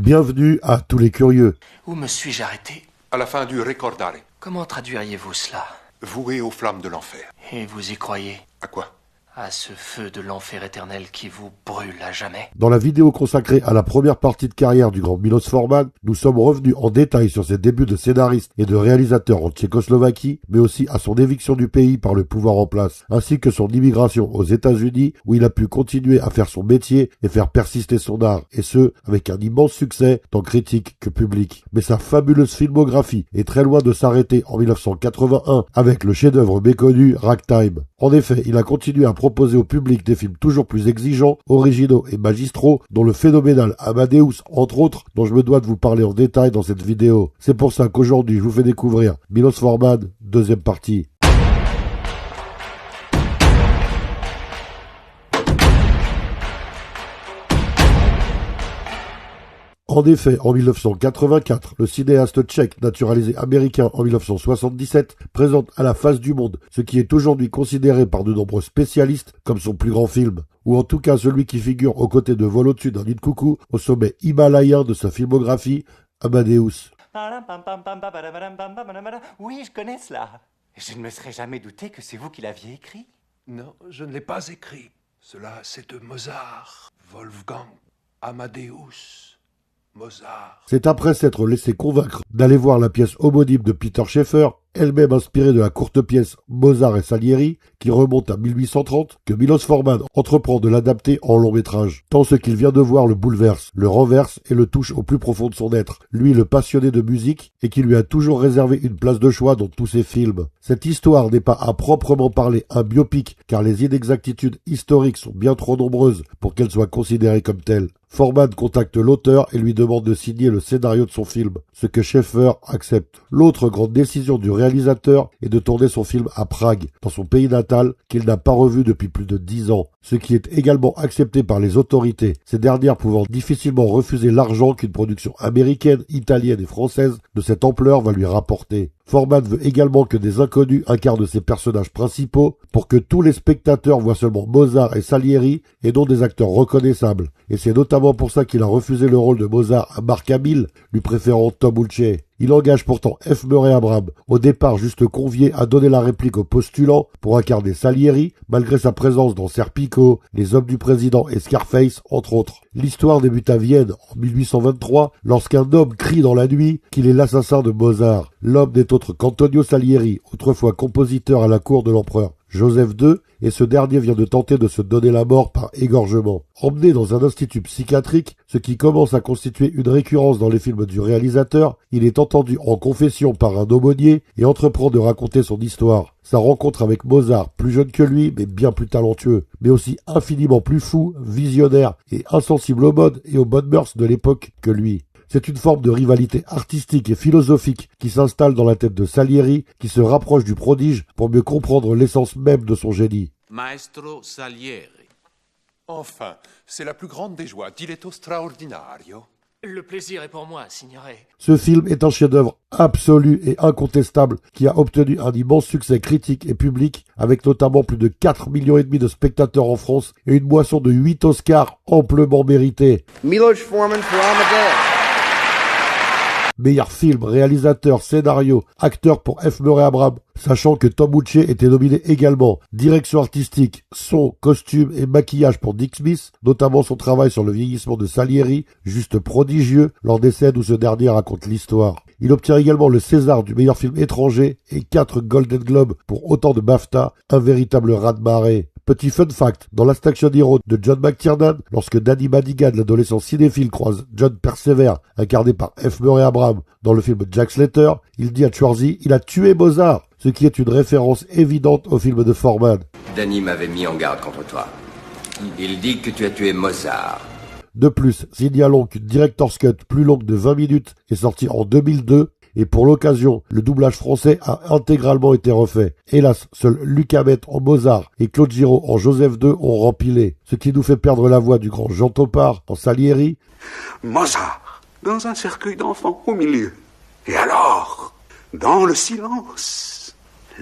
Bienvenue à tous les curieux. Où me suis-je arrêté? À la fin du Ricordare. Comment traduiriez-vous cela? Voué aux flammes de l'enfer. Et vous y croyez? À quoi? À ce feu de l'enfer éternel qui vous brûle à jamais. Dans la vidéo consacrée à la première partie de carrière du grand Milos Forman, nous sommes revenus en détail sur ses débuts de scénariste et de réalisateur en Tchécoslovaquie, mais aussi à son éviction du pays par le pouvoir en place, ainsi que son immigration aux États-Unis où il a pu continuer à faire son métier et faire persister son art, et ce, avec un immense succès, tant critique que public. Mais sa fabuleuse filmographie est très loin de s'arrêter en 1981 avec le chef-d'œuvre méconnu Ragtime. En effet, il a continué à proposer au public des films toujours plus exigeants, originaux et magistraux, dont le phénoménal Amadeus, entre autres, dont je me dois de vous parler en détail dans cette vidéo. C'est pour ça qu'aujourd'hui, je vous fais découvrir Milos Forman, deuxième partie. En effet, en 1984, le cinéaste tchèque naturalisé américain en 1977 présente à la face du monde ce qui est aujourd'hui considéré par de nombreux spécialistes comme son plus grand film, ou en tout cas celui qui figure aux côtés de Vol au-dessus d'un nid de coucou au sommet himalayen de sa filmographie, Amadeus. Oui, je connais cela. Je ne me serais jamais douté que c'est vous qui l'aviez écrit. Non, je ne l'ai pas écrit. Cela, c'est de Mozart, Wolfgang, Amadeus. Mozart. C'est après s'être laissé convaincre d'aller voir la pièce homonyme de Peter Shaffer, elle-même inspirée de la courte pièce Mozart et Salieri, qui remonte à 1830, que Milos Forman entreprend de l'adapter en long métrage. Tant ce qu'il vient de voir le bouleverse, le renverse et le touche au plus profond de son être, lui le passionné de musique, et qui lui a toujours réservé une place de choix dans tous ses films. Cette histoire n'est pas à proprement parler un biopic, car les inexactitudes historiques sont bien trop nombreuses pour qu'elle soit considérée comme telle. Forman contacte l'auteur et lui demande de signer le scénario de son film, ce que Shaffer accepte. L'autre grande décision du réalisateur est de tourner son film à Prague, dans son pays natal, qu'il n'a pas revu depuis plus de 10 ans, ce qui est également accepté par les autorités, ces dernières pouvant difficilement refuser l'argent qu'une production américaine, italienne et française de cette ampleur va lui rapporter. Forman veut également que des inconnus incarnent ses personnages principaux pour que tous les spectateurs voient seulement Mozart et Salieri et non des acteurs reconnaissables. Et c'est notamment pour ça qu'il a refusé le rôle de Mozart à Mark Hamill, lui préférant Tom Hulce. Il engage pourtant F. Murray Abraham, au départ juste convié à donner la réplique au postulant pour incarner Salieri, malgré sa présence dans Serpico, Les Hommes du Président et Scarface, entre autres. L'histoire débute à Vienne en 1823, lorsqu'un homme crie dans la nuit qu'il est l'assassin de Mozart. L'homme n'est autre qu'Antonio Salieri, autrefois compositeur à la cour de l'empereur Joseph II, et ce dernier vient de tenter de se donner la mort par égorgement. Emmené dans un institut psychiatrique, ce qui commence à constituer une récurrence dans les films du réalisateur, il est entendu en confession par un aumônier et entreprend de raconter son histoire. Sa rencontre avec Mozart, plus jeune que lui, mais bien plus talentueux, mais aussi infiniment plus fou, visionnaire et insensible aux modes et aux bonnes mœurs de l'époque que lui. C'est une forme de rivalité artistique et philosophique qui s'installe dans la tête de Salieri, qui se rapproche du prodige pour mieux comprendre l'essence même de son génie. Maestro Salieri. Enfin, c'est la plus grande des joies, diletto straordinario. Le plaisir est pour moi, signore. Ce film est un chef-d'œuvre absolu et incontestable qui a obtenu un immense succès critique et public, avec notamment plus de 4,5 millions de spectateurs en France et une moisson de 8 Oscars amplement mérités. Milos Forman for Amadeus. Meilleur film, réalisateur, scénario, acteur pour F. Murray Abraham, sachant que Tom Hulce était nominé également. Direction artistique, son, costume et maquillage pour Dick Smith, notamment son travail sur le vieillissement de Salieri, juste prodigieux lors des scènes où ce dernier raconte l'histoire. Il obtient également le César du meilleur film étranger et 4 Golden Globes pour autant de BAFTA, un véritable raz-de-marée. Petit fun fact, dans Last Action Hero de John McTiernan, lorsque Danny Madigan, l'adolescent cinéphile, croise John Persever, incarné par F. Murray Abraham, dans le film Jack Slater, il dit à Schwarzy, il a tué Mozart, ce qui est une référence évidente au film de Forman. Danny m'avait mis en garde contre toi. Il dit que tu as tué Mozart. De plus, signalons qu'une Director's Cut plus longue de 20 minutes est sortie en 2002, et pour l'occasion, le doublage français a intégralement été refait. Hélas, seuls Luc Hamet en Mozart et Claude Giraud en Joseph II ont rempilé, ce qui nous fait perdre la voix du grand Jean Topard en Salieri. Mozart, dans un cercueil d'enfants au milieu. Et alors, dans le silence,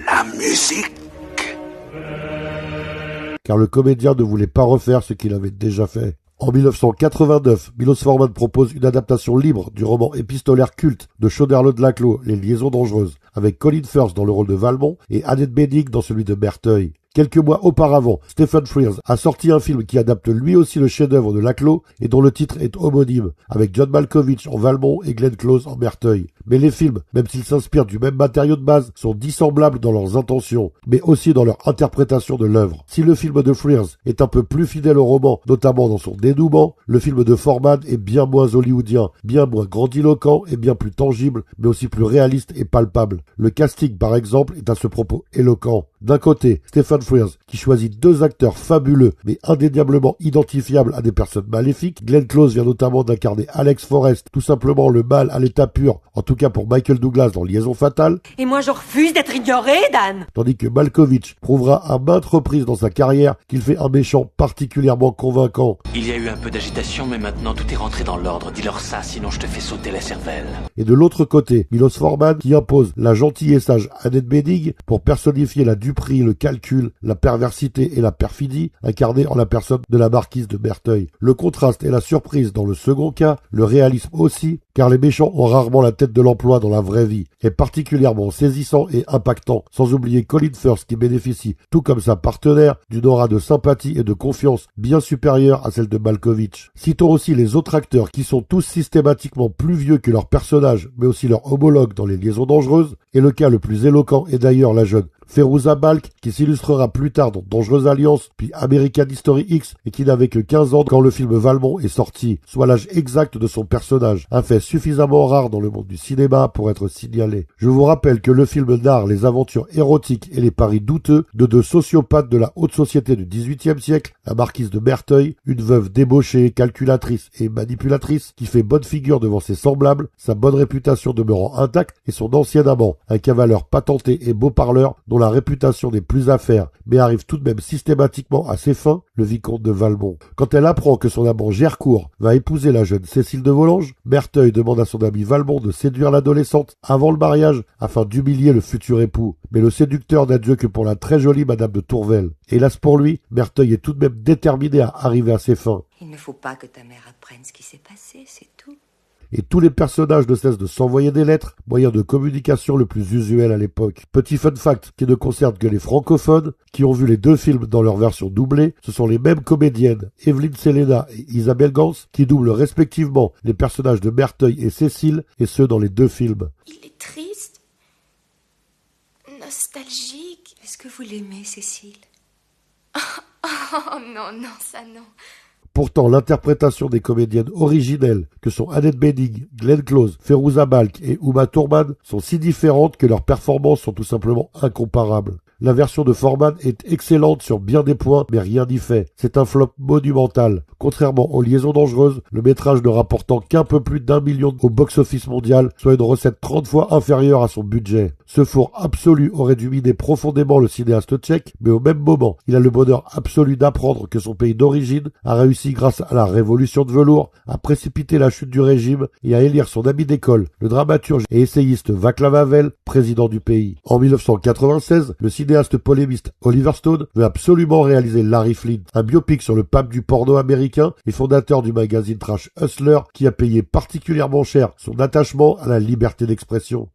la musique. Car le comédien ne voulait pas refaire ce qu'il avait déjà fait. En 1989, Milos Forman propose une adaptation libre du roman épistolaire culte de Choderlos de Laclos, Les Liaisons Dangereuses, avec Colin Firth dans le rôle de Valmont et Annette Bening dans celui de Merteuil. Quelques mois auparavant, Stephen Frears a sorti un film qui adapte lui aussi le chef-d'œuvre de Laclos et dont le titre est homonyme, avec John Malkovich en Valmont et Glenn Close en Merteuil. Mais les films, même s'ils s'inspirent du même matériau de base, sont dissemblables dans leurs intentions, mais aussi dans leur interprétation de l'œuvre. Si le film de Frears est un peu plus fidèle au roman, notamment dans son dénouement, le film de Forman est bien moins hollywoodien, bien moins grandiloquent et bien plus tangible, mais aussi plus réaliste et palpable. Le casting, par exemple, est à ce propos éloquent. D'un côté, Stephen Frears, qui choisit deux acteurs fabuleux, mais indéniablement identifiables à des personnes maléfiques. Glenn Close vient notamment d'incarner Alex Forrest, tout simplement le mal à l'état pur, en tout cas pour Michael Douglas dans Liaison fatale. Et moi je refuse d'être ignoré, Dan. Tandis que Malkovich prouvera à maintes reprises dans sa carrière qu'il fait un méchant particulièrement convaincant. Il y a eu un peu d'agitation, mais maintenant tout est rentré dans l'ordre. Dis-leur ça, sinon je te fais sauter la cervelle. Et de l'autre côté, Milos Forman qui impose la gentille et sage Annette Bening pour personnifier la duperie, le calcul, la perversité et la perfidie, incarnée en la personne de la marquise de Merteuil. Le contraste et la surprise dans le second cas, le réalisme aussi, car les méchants ont rarement la tête de l'emploi dans la vraie vie, est particulièrement saisissant et impactant, sans oublier Colin Firth qui bénéficie, tout comme sa partenaire, d'une aura de sympathie et de confiance bien supérieure à celle de Malkovich. Citons aussi les autres acteurs qui sont tous systématiquement plus vieux que leurs personnages, mais aussi leurs homologues dans Les Liaisons Dangereuses, et le cas le plus éloquent est d'ailleurs la jeune Fairouza Balk, qui s'illustrera plus tard dans Dangereuse Alliance, puis American History X, et qui n'avait que 15 ans quand le film Valmont est sorti, soit l'âge exact de son personnage, un fait suffisamment rare dans le monde du cinéma pour être signalé. Je vous rappelle que le film narre les aventures érotiques et les paris douteux de deux sociopathes de la haute société du XVIIIe siècle, la marquise de Merteuil, une veuve débauchée, calculatrice et manipulatrice, qui fait bonne figure devant ses semblables, sa bonne réputation demeurant intacte, et son ancien amant, un cavaleur patenté et beau parleur, dont la réputation n'est plus à faire, mais arrive tout de même systématiquement à ses fins, le vicomte de Valmont. Quand elle apprend que son amant Gercourt va épouser la jeune Cécile de Volanges, Merteuil demande à son ami Valmont de séduire l'adolescente avant le mariage, afin d'humilier le futur époux. Mais le séducteur n'a Dieu que pour la très jolie Madame de Tourvel. Hélas pour lui, Merteuil est tout de même déterminé à arriver à ses fins. Il ne faut pas que ta mère apprenne ce qui s'est passé, c'est tout. Et tous les personnages ne cessent de s'envoyer des lettres, moyen de communication le plus usuel à l'époque. Petit fun fact qui ne concerne que les francophones, qui ont vu les deux films dans leur version doublée, ce sont les mêmes comédiennes, Evelyne Selena et Isabelle Gans, qui doublent respectivement les personnages de Merteuil et Cécile, et ceux dans les deux films. Il est triste, nostalgique. Est-ce que vous l'aimez, Cécile? Oh non, non, ça non. Pourtant, l'interprétation des comédiennes originelles que sont Annette Bening, Glenn Close, Fairouza Balk et Uma Thurman sont si différentes que leurs performances sont tout simplement incomparables. La version de Forman est excellente sur bien des points, mais rien n'y fait. C'est un flop monumental. Contrairement aux Liaisons Dangereuses, le métrage ne rapportant qu'un peu plus d'1 million au box-office mondial, soit une recette 30 fois inférieure à son budget. Ce four absolu aurait dû miner profondément le cinéaste tchèque, mais au même moment, il a le bonheur absolu d'apprendre que son pays d'origine a réussi grâce à la révolution de velours à précipiter la chute du régime et à élire son ami d'école, le dramaturge et essayiste Václav Havel, président du pays. En 1996, le cinéaste polémiste Oliver Stone veut absolument réaliser Larry Flint, un biopic sur le pape du porno américain et fondateur du magazine trash Hustler, qui a payé particulièrement cher son attachement à la liberté d'expression.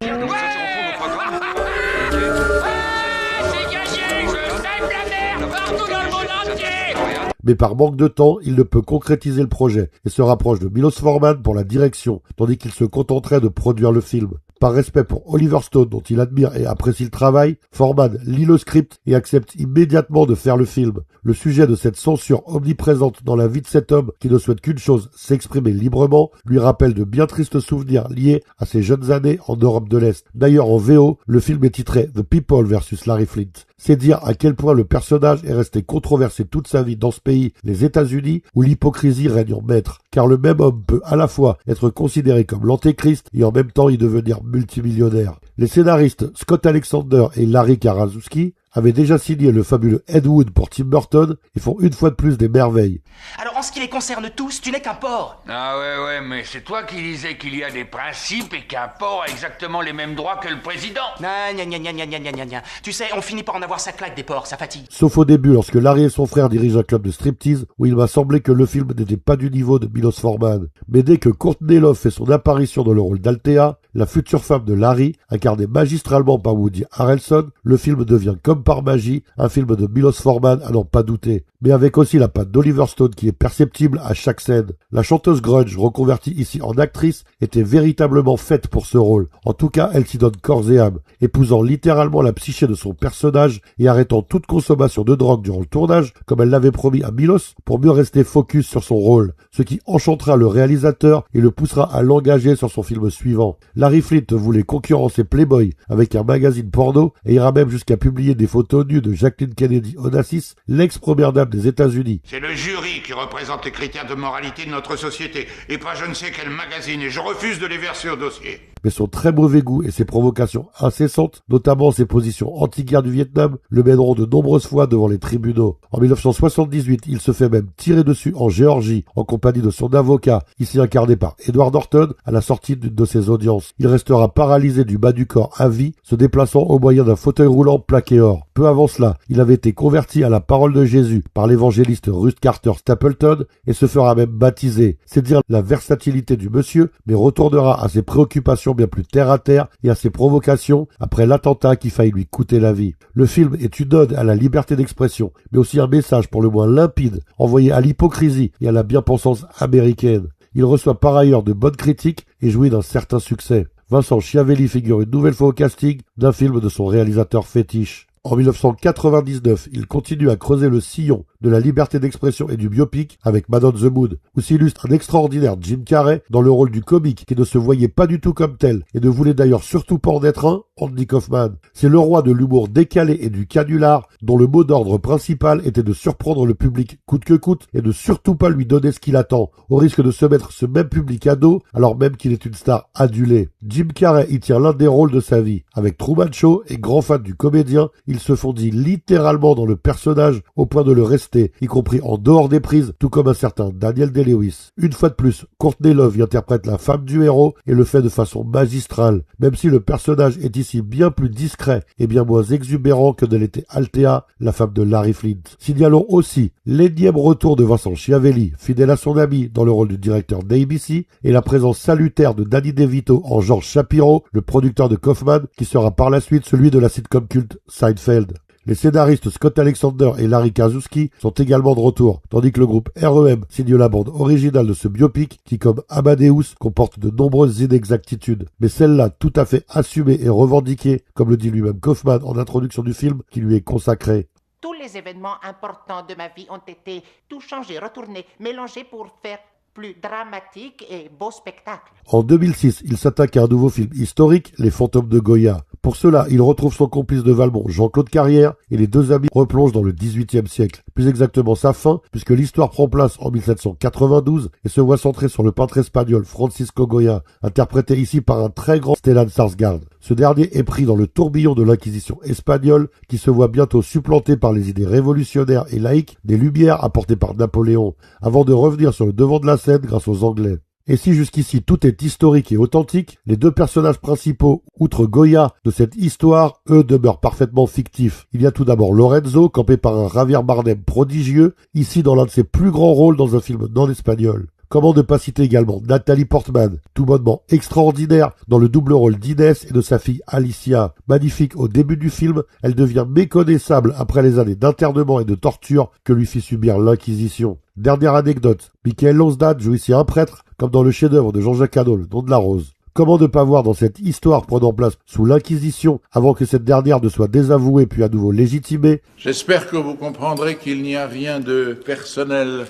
Mais par manque de temps, il ne peut concrétiser le projet et se rapproche de Milos Forman pour la direction, tandis qu'il se contenterait de produire le film. Par respect pour Oliver Stone, dont il admire et apprécie le travail, Forman lit le script et accepte immédiatement de faire le film. Le sujet de cette censure omniprésente dans la vie de cet homme, qui ne souhaite qu'une chose, s'exprimer librement, lui rappelle de bien tristes souvenirs liés à ses jeunes années en Europe de l'Est. D'ailleurs, en VO, le film est titré The People vs Larry Flint. C'est dire à quel point le personnage est resté controversé toute sa vie dans ce pays, les États-Unis, où l'hypocrisie règne en maître. Car le même homme peut à la fois être considéré comme l'antéchrist et en même temps y devenir multimillionnaire. Les scénaristes Scott Alexander et Larry Karaszewski avaient déjà signé le fabuleux Ed Wood pour Tim Burton et font une fois de plus des merveilles. Alors en ce qui les concerne tous, tu n'es qu'un porc. Ah ouais, mais c'est toi qui disais qu'il y a des principes et qu'un porc a exactement les mêmes droits que le président. Gna. Tu sais, on finit par en avoir sa claque des porcs, ça fatigue. Sauf au début, lorsque Larry et son frère dirigent un club de striptease, où il m'a semblé que le film n'était pas du niveau de Milos Forman. Mais dès que Courtney Love fait son apparition dans le rôle d'Althea, la future femme de Larry, incarnée magistralement par Woody Harrelson, le film devient comme par magie un film de Milos Forman à n'en pas douter. Mais avec aussi la patte d'Oliver Stone qui est perceptible à chaque scène. La chanteuse grunge, reconvertie ici en actrice, était véritablement faite pour ce rôle. En tout cas, elle s'y donne corps et âme, épousant littéralement la psyché de son personnage et arrêtant toute consommation de drogue durant le tournage, comme elle l'avait promis à Milos, pour mieux rester focus sur son rôle, ce qui enchantera le réalisateur et le poussera à l'engager sur son film suivant. Larry Flint voulait concurrencer Playboy avec un magazine porno et ira même jusqu'à publier des photos nues de Jacqueline Kennedy Onassis, l'ex-première dame des États-Unis. C'est le jury qui représente les critères de moralité de notre société, et pas je ne sais quel magazine, et je refuse de les verser au dossier. Mais son très mauvais goût et ses provocations incessantes, notamment ses positions anti-guerre du Vietnam, le mèneront de nombreuses fois devant les tribunaux. En 1978, il se fait même tirer dessus en Géorgie, en compagnie de son avocat, ici incarné par Edward Norton, à la sortie d'une de ses audiences. Il restera paralysé du bas du corps à vie, se déplaçant au moyen d'un fauteuil roulant plaqué or. Peu avant cela, il avait été converti à la parole de Jésus par l'évangéliste Ruth Carter Stapleton et se fera même baptiser. C'est dire la versatilité du monsieur, mais retournera à ses préoccupations bien plus terre à terre et à ses provocations après l'attentat qui faillit lui coûter la vie. Le film est une ode à la liberté d'expression, mais aussi un message pour le moins limpide, envoyé à l'hypocrisie et à la bien-pensance américaine. Il reçoit par ailleurs de bonnes critiques et jouit d'un certain succès. Vincent Schiavelli figure une nouvelle fois au casting d'un film de son réalisateur fétiche. En 1999, il continue à creuser le sillon de la liberté d'expression et du biopic avec Man on the Moon, où s'illustre un extraordinaire Jim Carrey dans le rôle du comique qui ne se voyait pas du tout comme tel et ne voulait d'ailleurs surtout pas en être un, Andy Kaufman. C'est le roi de l'humour décalé et du canular dont le mot d'ordre principal était de surprendre le public coûte que coûte et de surtout pas lui donner ce qu'il attend, au risque de se mettre ce même public à dos alors même qu'il est une star adulée. Jim Carrey y tient l'un des rôles de sa vie. Avec Truman Show et grand fan du comédien, il se fondit littéralement dans le personnage au point de le rester, y compris en dehors des prises, tout comme un certain Daniel Day-Lewis. Une fois de plus, Courtney Love y interprète la femme du héros et le fait de façon magistrale, même si le personnage est ici bien plus discret et bien moins exubérant que ne l'était Althea, la femme de Larry Flint. Signalons aussi l'énième retour de Vincent Schiavelli, fidèle à son ami dans le rôle du directeur d'ABC, et la présence salutaire de Danny DeVito en George Shapiro, le producteur de Kaufman, qui sera par la suite celui de la sitcom culte Seinfeld. Les scénaristes Scott Alexander et Larry Kraszewski sont également de retour, tandis que le groupe REM signe la bande originale de ce biopic qui, comme Amadeus, comporte de nombreuses inexactitudes, mais celle-là tout à fait assumée et revendiquée, comme le dit lui-même Kaufman en introduction du film qui lui est consacré. Tous les événements importants de ma vie ont été tout changés, retournés, mélangés pour faire plus dramatique et beau spectacle. En 2006, il s'attaque à un nouveau film historique, Les Fantômes de Goya. Pour cela, il retrouve son complice de Valmont, Jean-Claude Carrière, et les deux amis replongent dans le XVIIIe siècle. Plus exactement sa fin, puisque l'histoire prend place en 1792 et se voit centrée sur le peintre espagnol Francisco Goya, interprété ici par un très grand Stellan Skarsgård. Ce dernier est pris dans le tourbillon de l'Inquisition espagnole, qui se voit bientôt supplantée par les idées révolutionnaires et laïques des Lumières apportées par Napoléon, avant de revenir sur le devant de la scène grâce aux Anglais. Et si jusqu'ici tout est historique et authentique, les deux personnages principaux, outre Goya, de cette histoire, eux, demeurent parfaitement fictifs. Il y a tout d'abord Lorenzo, campé par un Javier Bardem prodigieux, ici dans l'un de ses plus grands rôles dans un film non espagnol. Comment ne pas citer également Nathalie Portman, tout bonnement extraordinaire dans le double rôle d'Inès et de sa fille Alicia. Magnifique au début du film, elle devient méconnaissable après les années d'internement et de torture que lui fit subir l'Inquisition. Dernière anecdote, Michael Lonsdale joue ici un prêtre, comme dans le chef-d'œuvre de Jean-Jacques Hano, Le Nom de la Rose. Comment ne pas voir dans cette histoire prenant place sous l'Inquisition, avant que cette dernière ne soit désavouée puis à nouveau légitimée? J'espère que vous comprendrez qu'il n'y a rien de personnel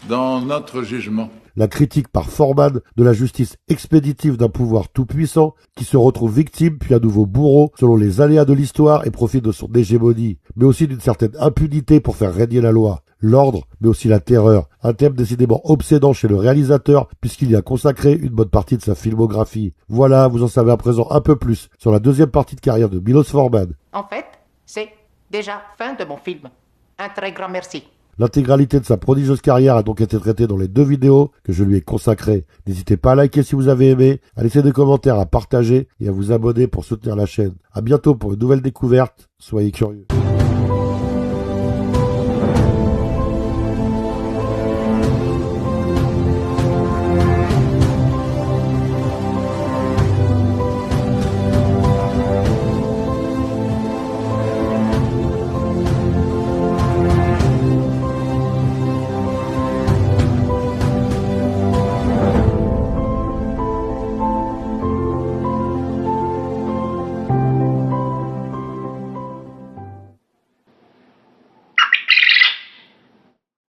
dans notre jugement. La critique par Forman de la justice expéditive d'un pouvoir tout-puissant qui se retrouve victime puis à nouveau bourreau selon les aléas de l'histoire et profite de son hégémonie, mais aussi d'une certaine impunité pour faire régner la loi. L'ordre, mais aussi la terreur, un thème décidément obsédant chez le réalisateur puisqu'il y a consacré une bonne partie de sa filmographie. Voilà, vous en savez à présent un peu plus sur la deuxième partie de carrière de Milos Forman. En fait, c'est Déjà, fin de mon film. Un très grand merci. L'intégralité de sa prodigieuse carrière a donc été traitée dans les 2 vidéos que je lui ai consacrées. N'hésitez pas à liker si vous avez aimé, à laisser des commentaires, à partager et à vous abonner pour soutenir la chaîne. À bientôt pour une nouvelle découverte. Soyez curieux.